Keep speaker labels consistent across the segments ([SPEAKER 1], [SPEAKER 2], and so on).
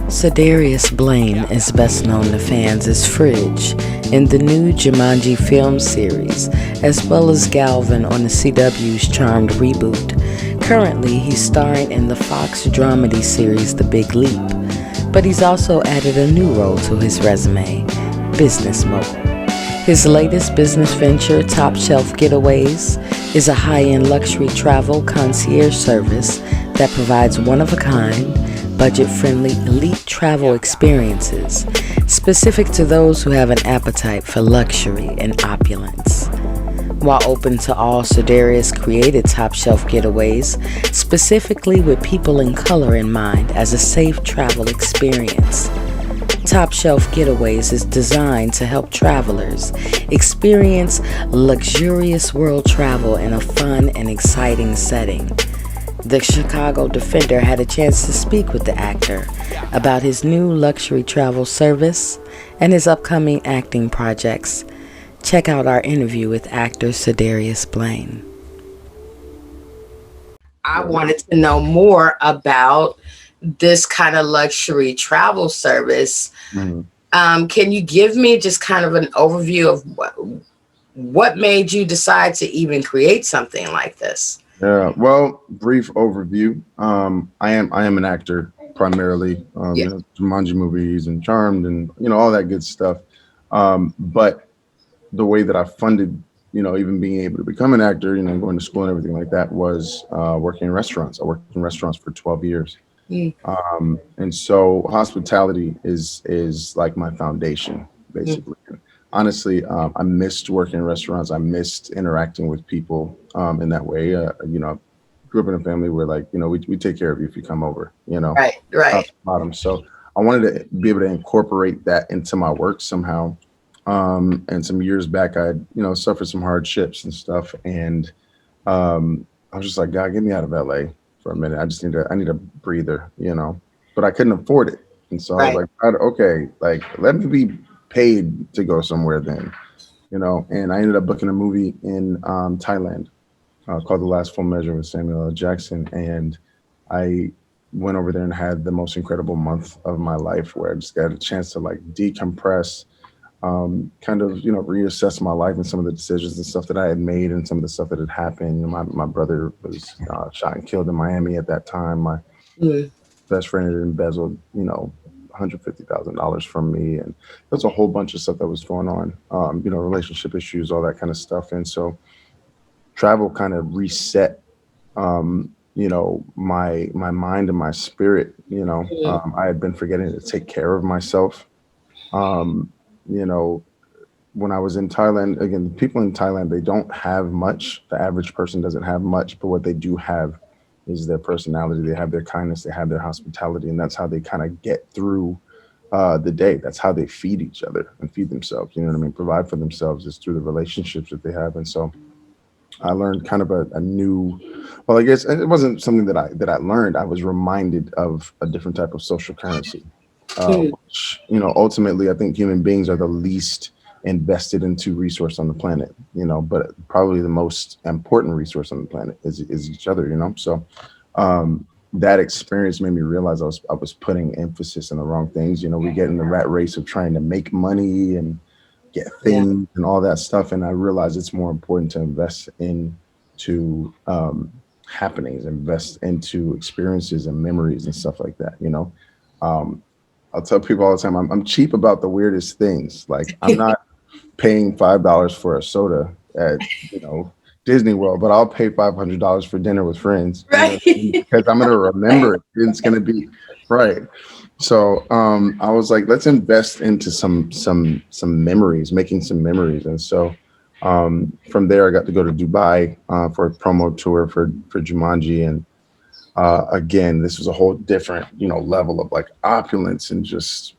[SPEAKER 1] Cedarius Blain is best known to fans as Fridge in the new Jumanji film series, as well as Galvin on the CW's Charmed reboot. Currently, he's starring in the Fox dramedy series The Big Leap, but he's also added a new role to his resume, business mogul. His latest business venture, Top Shelf Getaways, is a high-end luxury travel concierge service that provides one-of-a-kind, budget-friendly elite travel experiences specific to those who have an appetite for luxury and opulence. While open to all, Cedarius created Top Shelf Getaways specifically with people in color in mind as a safe travel experience. Top Shelf Getaways is designed to help travelers experience luxurious world travel in a fun and exciting setting. The Chicago Defender had a chance to speak with the actor about his new luxury travel service and his upcoming acting projects. Check out our interview with actor Cedarius Blain. I wanted to know more about this kind of luxury travel service. Can you give me just kind of an overview of what made you decide to even create something like this?
[SPEAKER 2] Yeah, well, brief overview. I am an actor primarily. Jumanji movies and Charmed and all that good stuff. But the way that I funded, even being able to become an actor, going to school and everything like that was working in restaurants. I worked in restaurants for 12 years. And so hospitality is like my foundation, basically. Honestly, I missed working in restaurants. I missed interacting with people in that way. Grew up in a family where we take care of you if you come over,
[SPEAKER 1] Right.
[SPEAKER 2] Bottom. So I wanted to be able to incorporate that into my work somehow. And some years back, I suffered some hardships and stuff. And I was just like, God, get me out of LA for a minute. I need a breather, but I couldn't afford it. And so I was like, God, okay, let me be paid to go somewhere then, and I ended up booking a movie in Thailand called The Last Full Measure with Samuel L. Jackson. And I went over there and had the most incredible month of my life where I just got a chance to decompress, kind of, reassess my life and some of the decisions and stuff that I had made and some of the stuff that had happened. My brother was shot and killed in Miami at that time. My best friend had embezzled, $150,000 from me, and there's a whole bunch of stuff that was going on, relationship issues, all that kind of stuff. And so travel kind of reset, my mind and my spirit. I had been forgetting to take care of myself. When I was in Thailand, again, people in Thailand, they don't have much. The average person doesn't have much, but what they do have is their personality. They have their kindness, they have their hospitality, and that's how they kind of get through the day. That's how they feed each other and feed themselves. You know what I mean? Provide for themselves is through the relationships that they have. And so I learned kind of a new, well, I guess it wasn't something that I learned. I was reminded of a different type of social currency, which, ultimately I think human beings are the least invested into resource on the planet, but probably the most important resource on the planet is each other, So that experience made me realize I was putting emphasis on the wrong things. We get in the rat race of trying to make money and get things and all that stuff. And I realized it's more important to invest into happenings, invest into experiences and memories and stuff like that, I'll tell people all the time, I'm cheap about the weirdest things. I'm not paying $5 for a soda at, Disney World, but I'll pay $500 for dinner with friends,
[SPEAKER 1] Right.
[SPEAKER 2] because I'm going to remember it. It's going to be right. So I was like, let's invest into some memories, making some memories. And so from there, I got to go to Dubai for a promo tour for Jumanji. And again, this was a whole different, level of opulence and just,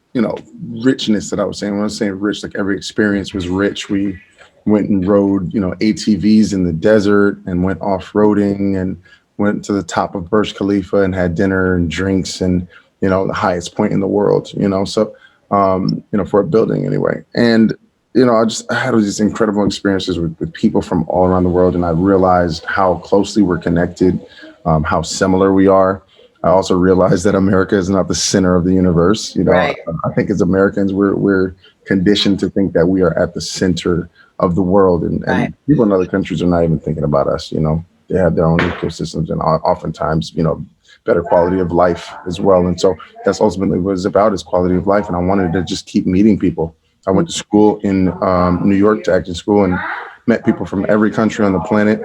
[SPEAKER 2] richness that I was saying. When I was saying rich, every experience was rich. We went and rode, ATVs in the desert and went off-roading and went to the top of Burj Khalifa and had dinner and drinks and, the highest point in the world, so, for a building anyway. And, I had these incredible experiences with people from all around the world. And I realized how closely we're connected, how similar we are. I also realized that America is not the center of the universe.
[SPEAKER 1] Right.
[SPEAKER 2] I think as Americans, we're conditioned to think that we are at the center of the world,
[SPEAKER 1] Right.
[SPEAKER 2] and people in other countries are not even thinking about us. They have their own ecosystems, and oftentimes, better quality of life as well. And so that's ultimately what it's about, is quality of life. And I wanted to just keep meeting people. I went to school in New York, to acting school, and met people from every country on the planet.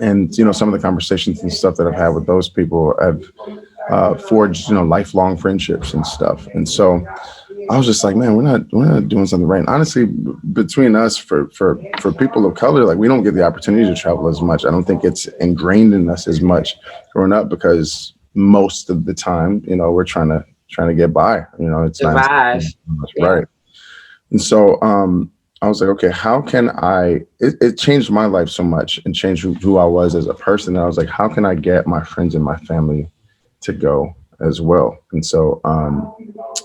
[SPEAKER 2] And some of the conversations and stuff that I've had with those people have forged lifelong friendships and stuff. And so I was just like, man, we're not doing something right. And honestly, between us, for people of color, like, we don't get the opportunity to travel as much. I don't think it's ingrained in us as much growing up, because most of the time, we're trying to get by. It's not
[SPEAKER 1] Survive. Yeah.
[SPEAKER 2] right. And so I was like, okay, how can it changed my life so much and changed who I was as a person. And I was like, how can I get my friends and my family to go as well? And so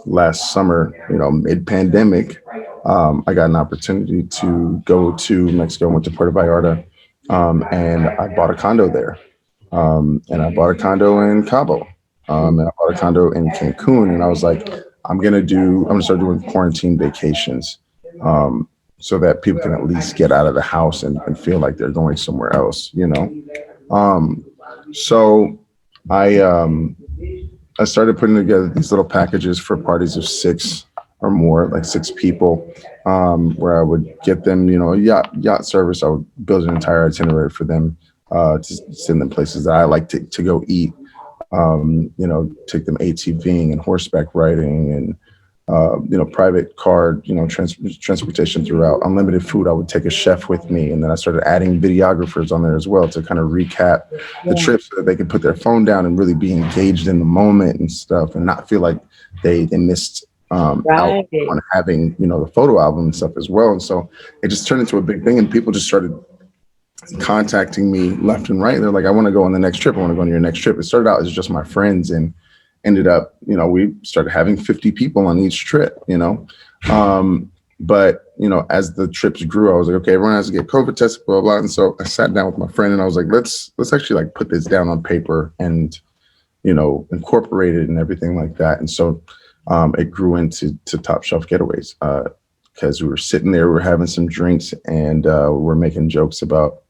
[SPEAKER 2] last summer, mid pandemic, I got an opportunity to go to Mexico, went to Puerto Vallarta, and I bought a condo there. And I bought a condo in Cabo, and I bought a condo in Cancun. And I was like, I'm gonna start doing quarantine vacations, so that people can at least get out of the house and feel like they're going somewhere else. Um, so I um, I started putting together these little packages for parties of six or more, like six people, where I would get them, a yacht service. I would build an entire itinerary for them, to send them places that I like to go eat. Take them ATVing and horseback riding, and private car, transportation throughout. Unlimited food. I would take a chef with me, and then I started adding videographers on there as well to kind of recap the
[SPEAKER 1] Yeah.
[SPEAKER 2] trip, so that they could put their phone down and really be engaged in the moment and stuff, and not feel like they missed out
[SPEAKER 1] Right.
[SPEAKER 2] on having the photo album and stuff as well. And so it just turned into a big thing, and people just started contacting me left and right. They're like, I want to go on the next trip. I want to go on your next trip. It started out as just my friends, and ended up, we started having 50 people on each trip. But, as the trips grew, I was like, okay, everyone has to get COVID tested, blah, blah, blah. And so I sat down with my friend, and I was like, let's actually like put this down on paper and, incorporate it and everything like that. And so it grew into Top Shelf Getaways, because we were sitting there, we were having some drinks, and we're making jokes about,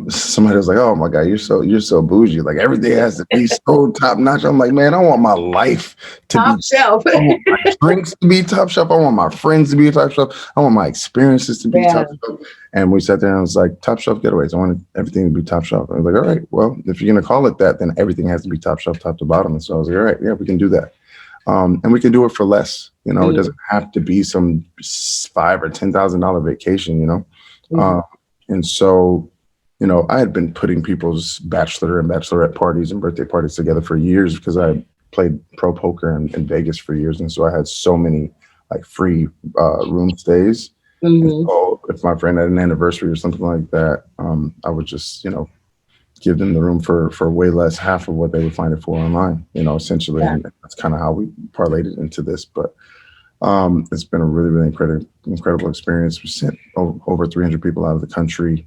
[SPEAKER 2] somebody was like, "Oh my God, you're so bougie. Like, everything has to be so top notch." I'm like, man, I want my life to be.
[SPEAKER 1] Top shelf.
[SPEAKER 2] I want my drinks to be top shelf. I want my friends to be top shelf. I want my experiences to be
[SPEAKER 1] Yeah.
[SPEAKER 2] top shelf. And we sat there, and I was like, Top Shelf Getaways. I want everything to be top shelf. I was like, all right, well, if you're gonna call it that, then everything has to be top shelf, top to bottom. And so I was like, all right, yeah, we can do that. And we can do it for less. It doesn't have to be some $5,000 or $10,000 vacation.
[SPEAKER 1] Mhm.
[SPEAKER 2] And so, I had been putting people's bachelor and bachelorette parties and birthday parties together for years, because I played pro poker in Vegas for years. And so I had so many like free room stays. And
[SPEAKER 1] Mhm.
[SPEAKER 2] so if my friend had an anniversary or something like that, I would just, give them the room for way less, half of what they would find it for online, essentially.
[SPEAKER 1] Yeah.
[SPEAKER 2] And that's kind of how we parlayed it into this. But it's been a really, really incredible experience. We sent over 300 people out of the country.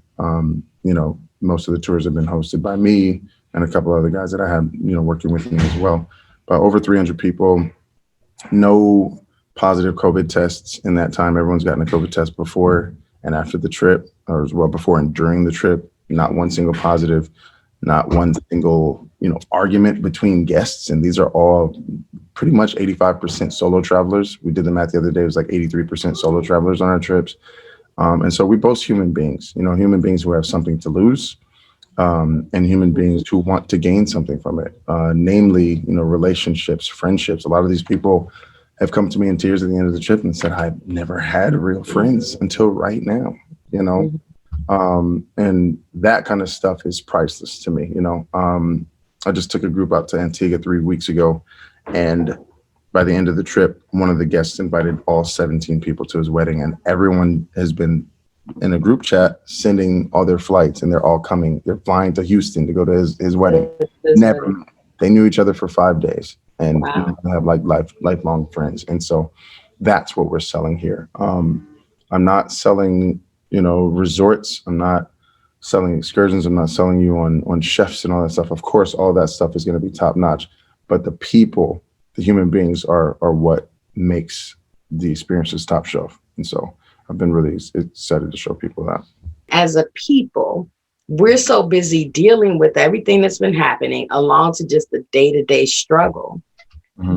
[SPEAKER 2] Most of the tours have been hosted by me and a couple other guys that I have, working with me as well. But over 300 people, no positive COVID tests in that time. Everyone's gotten a COVID test before and after the trip, or as well before and during the trip. Not one single positive, not one single, argument between guests. And these are all pretty much 85% solo travelers. We did the math the other day. It was like 83% solo travelers on our trips. And so we both human beings, human beings who have something to lose, and human beings who want to gain something from it, namely, relationships, friendships. A lot of these people have come to me in tears at the end of the trip and said, I've never had real friends until right now, you know?
[SPEAKER 1] Mhm.
[SPEAKER 2] And that kind of stuff is priceless to me. I just took a group out to Antigua 3 weeks ago, and by the end of the trip, one of the guests invited all 17 people to his wedding, and everyone has been in a group chat sending all their flights, and they're all coming. They're flying to Houston to go to his wedding.
[SPEAKER 1] This
[SPEAKER 2] Never
[SPEAKER 1] wedding.
[SPEAKER 2] met. They knew each other for 5 days, and
[SPEAKER 1] Wow.
[SPEAKER 2] they have like lifelong friends. And so that's what we're selling here. I'm not selling, resorts. I'm not selling excursions. I'm not selling you on chefs and all that stuff. Of course, all that stuff is going to be top notch, but the people, the human beings are what makes the experiences top shelf. And so I've been really excited to show people that.
[SPEAKER 1] As a people, we're so busy dealing with everything that's been happening along to just the day-to-day struggle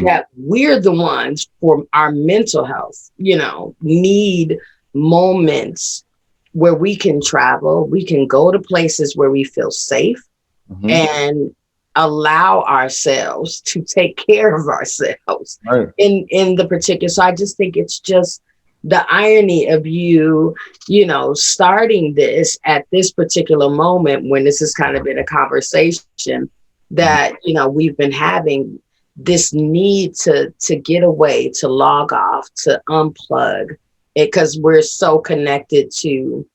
[SPEAKER 1] that we're the ones for our mental health, need moments where we can travel, we can go to places where we feel safe and allow ourselves to take care of ourselves in the particular. So I just think it's just the irony of you starting this at this particular moment when this has kind of been a conversation that, we've been having this need to get away, to log off, to unplug it, because we're so connected to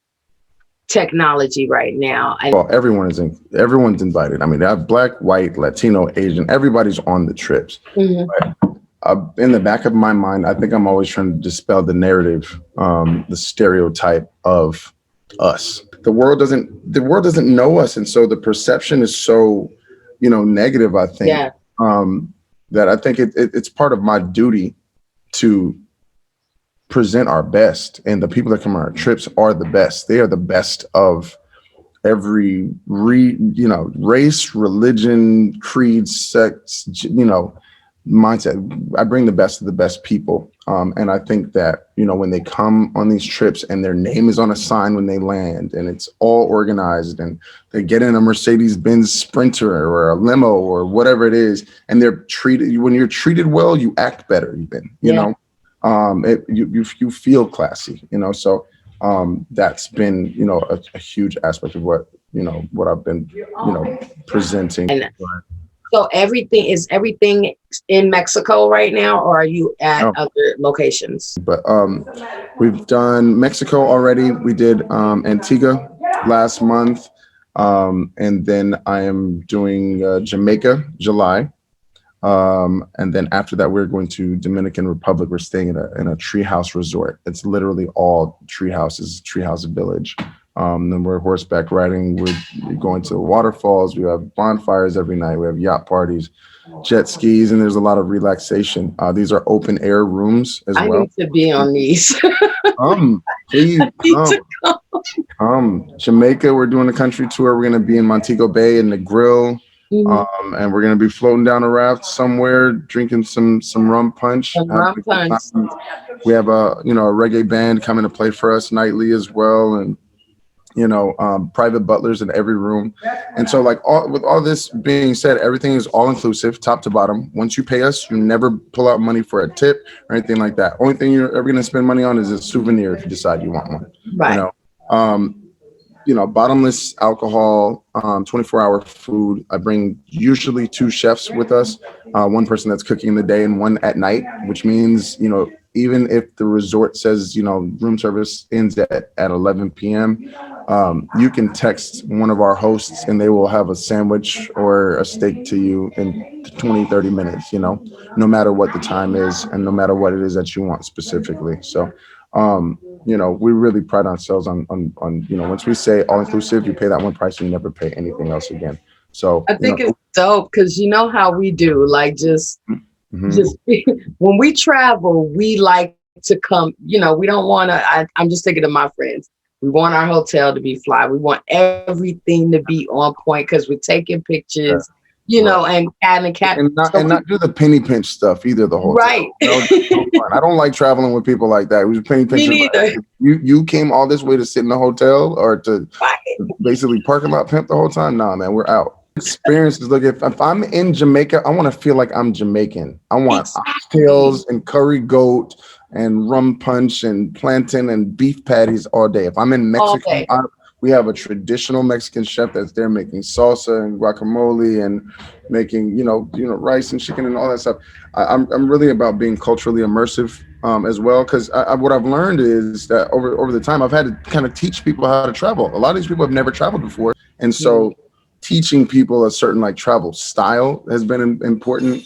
[SPEAKER 1] technology right now. And
[SPEAKER 2] well, everyone's invited. I mean, they have Black, white, Latino, Asian, everybody's on the trips. In the back of my mind, I think I'm always trying to dispel the narrative, the stereotype of us. The world doesn't know us, and so the perception is so, negative. I think that I think it's part of my duty to present our best, and the people that come on our trips are the best. They are the best of every race, religion, creed, sex, mindset. I bring the best of the best people. And I think that, when they come on these trips and their name is on a sign when they land and it's all organized and they get in a Mercedes-Benz Sprinter or a limo or whatever it is, and when you're treated well, you act better even, you feel classy, so that's been, a huge aspect of what I've been, presenting.
[SPEAKER 1] And so everything in Mexico right now, or are you at other locations?
[SPEAKER 2] But we've done Mexico already. We did Antigua last month. And then I am doing Jamaica, July. And then after that, we're going to Dominican Republic. We're staying in a treehouse resort. It's literally all treehouses, treehouse village. Then we're horseback riding. We're going to waterfalls. We have bonfires every night. We have yacht parties, jet skis, and there's a lot of relaxation. These are open air rooms as well.
[SPEAKER 1] I need to be on these.
[SPEAKER 2] Please come. Jamaica, we're doing a country tour. We're going to be in Montego Bay in the grill. And we're going to be floating down a raft somewhere, drinking some rum punch. We have a reggae band coming to play for us nightly as well, and private butlers in every room. And so, with all this being said, everything is all inclusive, top to bottom. Once you pay us, you never pull out money for a tip or anything like that. Only thing you're ever going to spend money on is a souvenir if you decide you want one.
[SPEAKER 1] Right.
[SPEAKER 2] Bottomless alcohol, 24-hour food. I bring usually 2 chefs with us, one person that's cooking in the day and one at night, which means, even if the resort says, room service ends at 11 p.m., you can text one of our hosts and they will have a sandwich or a steak to you in 20, 30 minutes, no matter what the time is and no matter what it is that you want specifically. So, we really pride ourselves on, once we say all inclusive, you pay that one price, you never pay anything else again. So
[SPEAKER 1] I think it's dope because how we do, just when we travel, we like to come, we don't want to, I'm just thinking of my friends. We want our hotel to be fly. We want everything to be on point because we're taking pictures, and
[SPEAKER 2] not do the penny pinch stuff either the whole
[SPEAKER 1] time.
[SPEAKER 2] I don't like traveling with people like that. We penny pinch.
[SPEAKER 1] Me neither.
[SPEAKER 2] You came all this way to sit in the hotel or to basically parking lot pimp the whole time? Nah, man, we're out. Experiences. Look, if I'm in Jamaica, I want to feel like I'm Jamaican. I want oxtails and curry goat and rum punch and plantain and beef patties all day. If I'm in Mexico, we have a traditional Mexican chef that's there making salsa and guacamole and making, rice and chicken and all that stuff. I'm really about being culturally immersive as well, because what I've learned is that over the time, I've had to kind of teach people how to travel. A lot of these people have never traveled before. And so teaching people a certain travel style has been important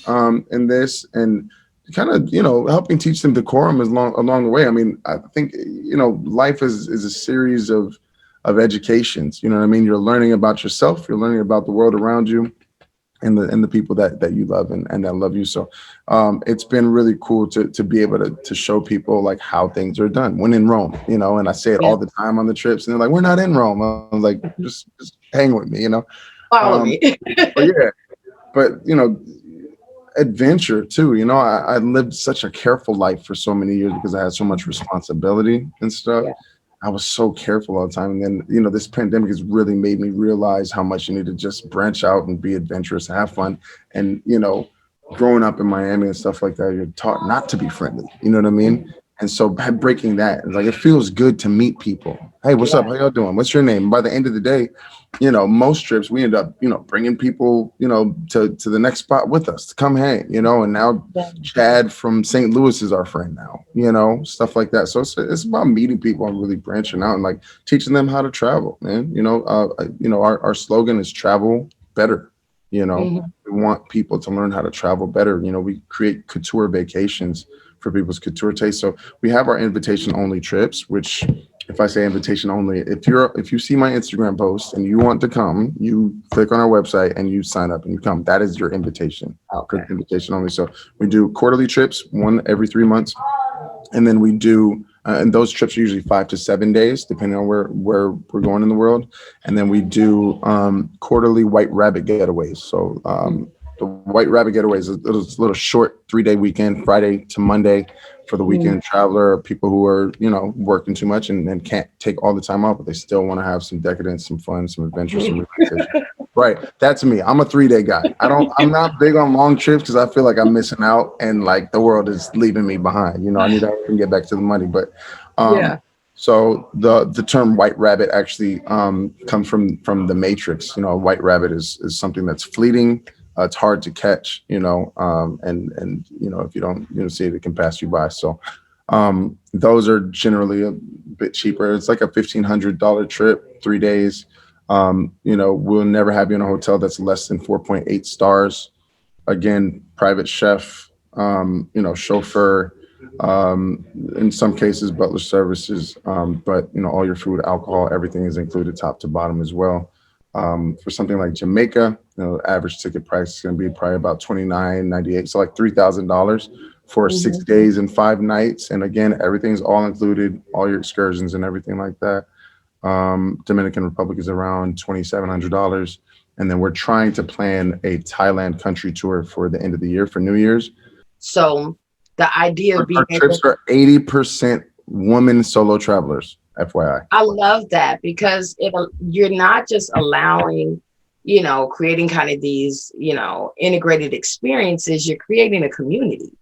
[SPEAKER 2] in this, and kind of, helping teach them decorum along the way. I mean, I think, life is a series of of educations. You know what I mean? You're learning about yourself. You're learning about the world around you, and the people that you love and that love you. So it's been really cool to be able to show people like how things are done when in Rome, you know. And I say it
[SPEAKER 1] Yeah.
[SPEAKER 2] all the time on the trips, and they're like, "We're not in Rome." I was like, just hang with me, you know.
[SPEAKER 1] Follow
[SPEAKER 2] Um,
[SPEAKER 1] me.
[SPEAKER 2] but yeah, but you know, adventure too. You know, I lived such a careful life for so many years because I had so much responsibility and stuff.
[SPEAKER 1] Yeah.
[SPEAKER 2] I was so careful all the time. And then, you know, this pandemic has really made me realize how much you need to just branch out and be adventurous, have fun. And, you know, growing up in Miami and stuff like that, you're taught not to be friendly. You know what I mean? And so by breaking that, it's like it feels good to meet people. Hey, what's up?
[SPEAKER 1] Yeah.
[SPEAKER 2] How y'all doing? What's your name? By the end of the day, you know, most trips we end up, you know, bringing people, you know, to the next spot with us to come hang, you know. And now
[SPEAKER 1] Yeah.
[SPEAKER 2] Chad from St. Louis is our friend now, you know, stuff like that. So it's about meeting people and really branching out and like teaching them how to travel, man. You know, our slogan is travel better. You know,
[SPEAKER 1] Mhm.
[SPEAKER 2] we want people to learn how to travel better. You know, we create couture vacations for people's couture taste. So we have our invitation only trips, which if I say invitation only, if you see my Instagram post and you want to come, you click on our website and you sign up and you come. That is your invitation.
[SPEAKER 1] Okay.
[SPEAKER 2] Invitation only. So we do quarterly trips, one every 3 months, and then we do and those trips are usually 5 to 7 days depending on where we're going in the world. And then we do quarterly white rabbit getaways. So the white rabbit getaways is a little short 3-day weekend, Friday to Monday, for the
[SPEAKER 1] Mhm.
[SPEAKER 2] weekend traveler, or people who are, you know, working too much and can't take all the time off, but they still want to have some decadence, some fun, some adventure, some relaxation. Right. That's me. I'm a 3-day guy. I'm not big on long trips because I feel like I'm missing out and like the world is leaving me behind. You know, I need to get back to the money. But
[SPEAKER 1] Yeah.
[SPEAKER 2] so the term white rabbit actually comes from the Matrix. You know, white rabbit is something that's fleeting. It's hard to catch, you know, and you know, if you don't, you know, see it, it can pass you by. So those are generally a bit cheaper. It's like a $1,500 trip, 3 days. You know, we'll never have you in a hotel that's less than 4.8 stars. Again, private chef, you know, chauffeur, in some cases, butler services. But, you know, all your food, alcohol, everything is included top to bottom as well. For something like Jamaica, you know, average ticket price is going to be probably about $29.98, so like $3,000 for six
[SPEAKER 1] Mhm.
[SPEAKER 2] days and 5 nights. And again, everything's all included, all your excursions and everything like that. Dominican Republic is around $2,700. And then we're trying to plan a Thailand country tour for the end of the year for New Year's.
[SPEAKER 1] So the idea of being
[SPEAKER 2] Our trips
[SPEAKER 1] able,
[SPEAKER 2] are 80% women solo travelers, FYI.
[SPEAKER 1] I love that because you're not just allowing, creating kind of these, integrated experiences, you're creating a community,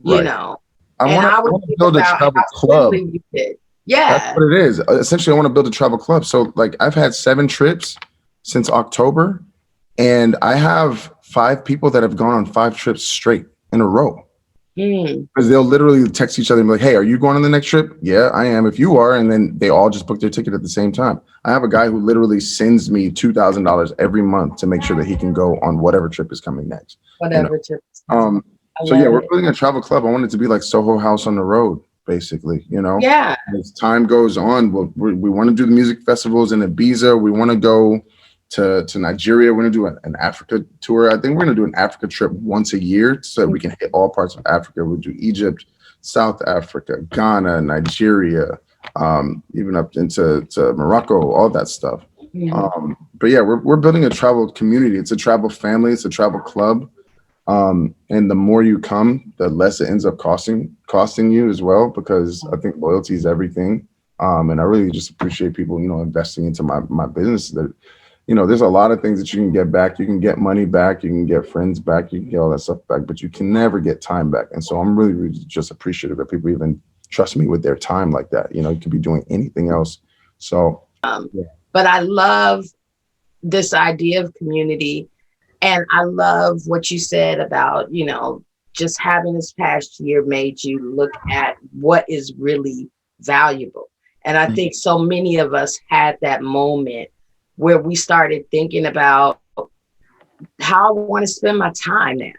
[SPEAKER 1] you
[SPEAKER 2] Right.
[SPEAKER 1] know.
[SPEAKER 2] I
[SPEAKER 1] And
[SPEAKER 2] want
[SPEAKER 1] I
[SPEAKER 2] to
[SPEAKER 1] would think
[SPEAKER 2] build a
[SPEAKER 1] about
[SPEAKER 2] travel
[SPEAKER 1] how
[SPEAKER 2] club.
[SPEAKER 1] simply you did.
[SPEAKER 2] That's
[SPEAKER 1] Yeah.
[SPEAKER 2] what it is. Essentially, I want to build a travel club. So, like, I've had 7 trips since October, and I have 5 people that have gone on 5 trips straight in a row.
[SPEAKER 1] Mm.
[SPEAKER 2] Because they'll literally text each other and be like, "Hey, are you going on the next trip?" "Yeah, I am. If you are," and then they all just book their ticket at the same time. I have a guy who literally sends me $2,000 every month to make sure that he can go on whatever trip is coming next. You know.
[SPEAKER 1] Whatever tips. I
[SPEAKER 2] So yeah,
[SPEAKER 1] love
[SPEAKER 2] we're
[SPEAKER 1] it.
[SPEAKER 2] building a travel club. I want it to be like Soho House on the road, basically. You know.
[SPEAKER 1] Yeah.
[SPEAKER 2] As time goes on, we want to do the music festivals in Ibiza. We want to go to Nigeria. We're going to do an Africa tour. I think we're going to do an Africa trip once a year so that we can hit all parts of Africa. We'll do Egypt, South Africa, Ghana, Nigeria, even up into Morocco, all that stuff. But yeah, we're building a travel community. It's a travel family. It's a travel club. And the more you come, the less it ends up costing you as well, because I think loyalty is everything. And I really just appreciate people, you know, investing into my business. That, you know, there's a lot of things that you can get back. You can get money back, you can get friends back, you can get all that stuff back, but you can never get time back. And so I'm really, really just appreciative that people even trust me with their time like that. You know, you could be doing anything else. So yeah.
[SPEAKER 1] But I love this idea of community. And I love what you said about, just having this past year made you look at what is really valuable. And I think so many of us had that moment where we started thinking about how I want to spend my time now.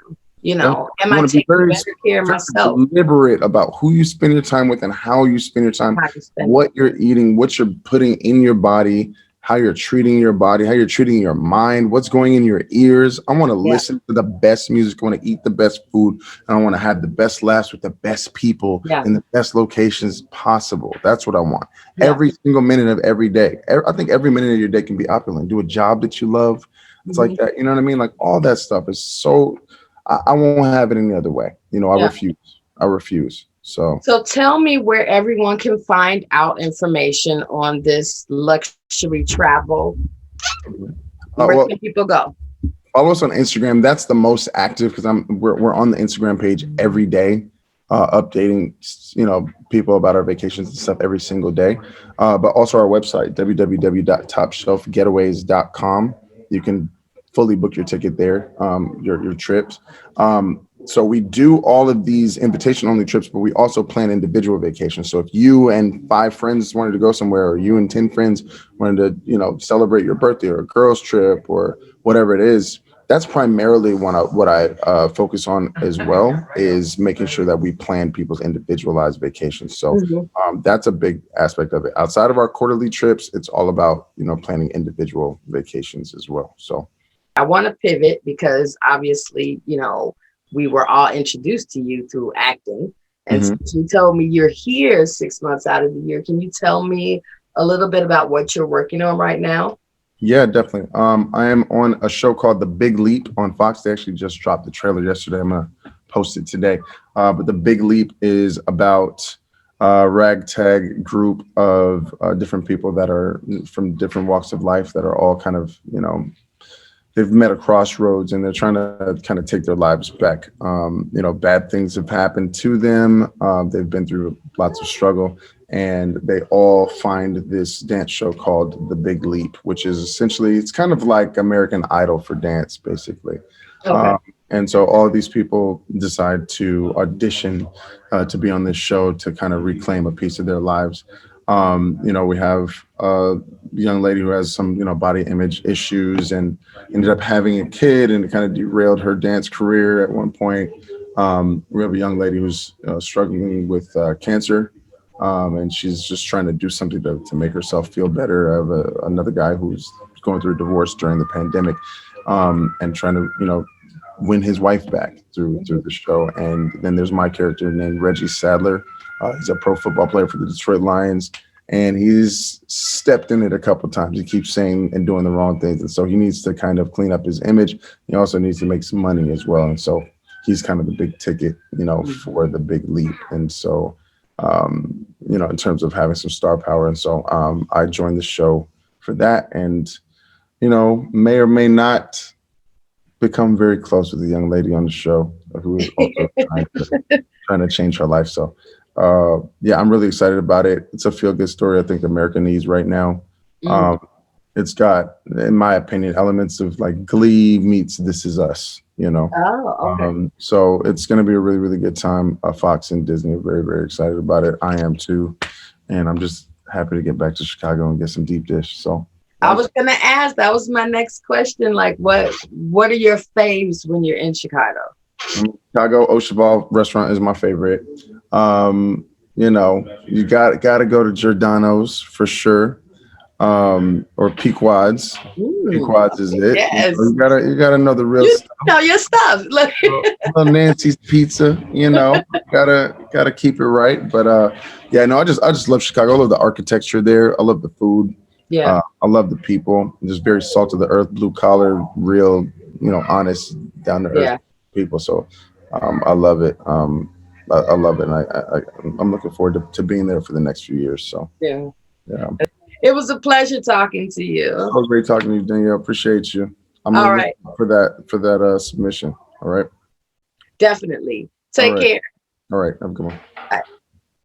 [SPEAKER 1] You
[SPEAKER 2] And
[SPEAKER 1] know,
[SPEAKER 2] you
[SPEAKER 1] am I
[SPEAKER 2] want to be
[SPEAKER 1] taking better care of myself?
[SPEAKER 2] deliberate about who you spend your time with and how you spend your time,
[SPEAKER 1] How to spend it.
[SPEAKER 2] what you're eating, what you're putting in your body, how you're treating your body, how you're treating your mind, what's going in your ears. I want to
[SPEAKER 1] Yeah.
[SPEAKER 2] listen to the best music. I want to eat the best food. And I want to have the best laughs with the best people
[SPEAKER 1] Yeah.
[SPEAKER 2] in the best locations possible. That's what I want.
[SPEAKER 1] Yeah.
[SPEAKER 2] Every single minute of every day. I think every minute of your day can be opulent. Do a job that you love. It's like that. You know what I mean? Like all that stuff is so. I won't have it any other way. You know, I
[SPEAKER 1] Yeah.
[SPEAKER 2] refuse. I refuse. So,
[SPEAKER 1] So tell me where everyone can find out information on this luxury travel. Where
[SPEAKER 2] well,
[SPEAKER 1] can people go?
[SPEAKER 2] follow us on Instagram. That's the most active because we're on the Instagram page every day, updating people about our vacations and stuff every single day. But also our website www.topshelfgetaways.com. You can fully book your ticket there, your trips. So we do all of these invitation only trips, but we also plan individual vacations. So if you and 5 friends wanted to go somewhere, or you and 10 friends wanted to, celebrate your birthday or a girls trip or whatever it is, that's primarily what I focus on as well, is making sure that we plan people's individualized vacations. So
[SPEAKER 1] Mhm.
[SPEAKER 2] that's a big aspect of it. Outside of our quarterly trips, it's all about, planning individual vacations as well. So
[SPEAKER 1] I want to pivot because obviously, we were all introduced to you through acting. And
[SPEAKER 2] mhm.
[SPEAKER 1] since you told me you're here 6 months out of the year, can you tell me a little bit about what you're working on right now?
[SPEAKER 2] Yeah, definitely. I am on a show called The Big Leap on Fox. They actually just dropped the trailer yesterday. I'm gonna post it today. But The Big Leap is about a ragtag group of different people that are from different walks of life that are all kind of, they've met a crossroads and they're trying to kind of take their lives back. Bad things have happened to them. They've been through lots of struggle, and they all find this dance show called The Big Leap, which is essentially, it's kind of like American Idol for dance, basically.
[SPEAKER 1] Okay.
[SPEAKER 2] And so all of these people decide to audition to be on this show to kind of reclaim a piece of their lives. We have a young lady who has some, body image issues and ended up having a kid, and it kind of derailed her dance career at one point. We have a young lady who's struggling with cancer, and she's just trying to do something to make herself feel better. I have another guy who's going through a divorce during the pandemic, and trying to, win his wife back through the show. And then there's my character named Reggie Sadler. He's a pro football player for the Detroit Lions, and he's stepped in it a couple of times. He keeps saying and doing the wrong things, and so he needs to kind of clean up his image. He also needs to make some money as well, and so he's kind of the big ticket, for The Big Leap. And so, in terms of having some star power, and so I joined the show for that, and may or may not become very close with a young lady on the show who is also trying to change her life. So, yeah, I'm really excited about it. It's a feel good story I think America needs right now.
[SPEAKER 1] Mm.
[SPEAKER 2] It's got, in my opinion, elements of like Glee meets This Is Us.
[SPEAKER 1] Oh, okay.
[SPEAKER 2] So it's going to be a really, really good time. Fox and Disney are very, very excited about it. I am too. And I'm just happy to get back to Chicago and get some deep dish. So
[SPEAKER 1] I was gonna ask, that was my next question. Like what are your faves when you're in Chicago?
[SPEAKER 2] Chicago Ocean Ball restaurant is my favorite. You got to go to Giordano's for sure. Or Pequod's. Pequod's is it.
[SPEAKER 1] Yes.
[SPEAKER 2] You gotta know the real
[SPEAKER 1] You
[SPEAKER 2] stuff.
[SPEAKER 1] know your stuff. Like
[SPEAKER 2] Well, Nancy's Pizza, gotta keep it right. But yeah, no, I just love Chicago. I love the architecture there. I love the food.
[SPEAKER 1] yeah.
[SPEAKER 2] I love the people. Just very salt of the earth, blue collar, real, honest, down to earth
[SPEAKER 1] Yeah.
[SPEAKER 2] people. So I love it. I love it, and I'm looking forward to being there for the next few years. So
[SPEAKER 1] Yeah.
[SPEAKER 2] yeah,
[SPEAKER 1] It was a pleasure talking to you.
[SPEAKER 2] it was great talking to you, Danielle. Appreciate you. I'm
[SPEAKER 1] All
[SPEAKER 2] gonna
[SPEAKER 1] right.
[SPEAKER 2] look for that submission. All right.
[SPEAKER 1] Definitely.
[SPEAKER 2] All
[SPEAKER 1] Take
[SPEAKER 2] right.
[SPEAKER 1] care.
[SPEAKER 2] All right. Have a good one.
[SPEAKER 1] Bye.